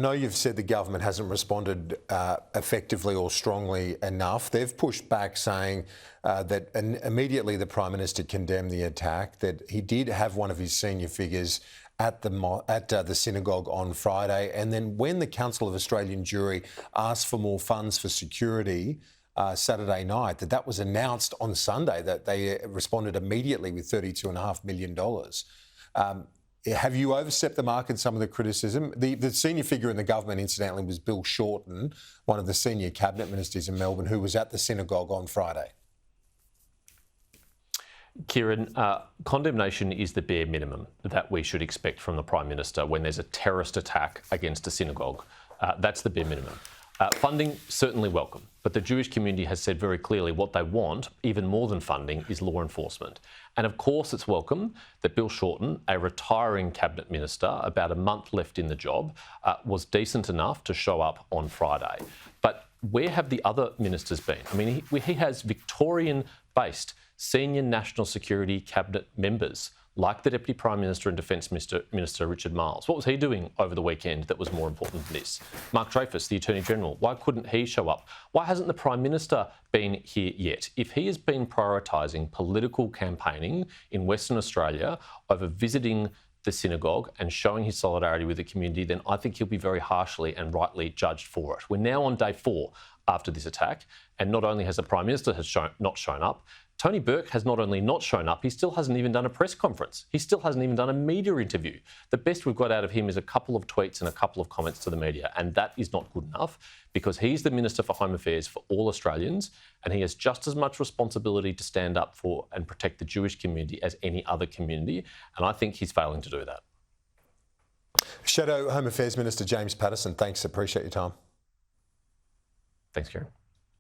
I know you've said the government hasn't responded effectively or strongly enough. They've pushed back saying that immediately the Prime Minister condemned the attack, that he did have one of his senior figures at the synagogue on Friday. And then when the Council of Australian Jewry asked for more funds for security Saturday night, that was announced on Sunday, that they responded immediately with $32.5 million. Have you overstepped the mark in some of the criticism? The senior figure in the government, incidentally, was Bill Shorten, one of the senior cabinet ministers in Melbourne, who was at the synagogue on Friday. Kieran, condemnation is the bare minimum that we should expect from the Prime Minister when there's a terrorist attack against a synagogue. That's the bare minimum. Funding, certainly welcome, but the Jewish community has said very clearly what they want, even more than funding, is law enforcement. And of course it's welcome that Bill Shorten, a retiring cabinet minister, about a month left in the job, was decent enough to show up on Friday. But where have the other ministers been? I mean, he has Victorian-based senior national security cabinet members, like the Deputy Prime Minister and Defence Minister Richard Marles. What was he doing over the weekend that was more important than this? Mark Dreyfus, the Attorney General, why couldn't he show up? Why hasn't the Prime Minister been here yet? If he has been prioritising political campaigning in Western Australia over visiting the synagogue and showing his solidarity with the community, then I think he'll be very harshly and rightly judged for it. We're now on day 4 after this attack, and not only has the Prime Minister not shown up, Tony Burke has not only not shown up, he still hasn't even done a press conference. He still hasn't even done a media interview. The best we've got out of him is a couple of tweets and a couple of comments to the media, and that is not good enough because he's the Minister for Home Affairs for all Australians, and he has just as much responsibility to stand up for and protect the Jewish community as any other community, and I think he's failing to do that. Shadow Home Affairs Minister James Paterson, thanks. Appreciate your time. Thanks, Kieran.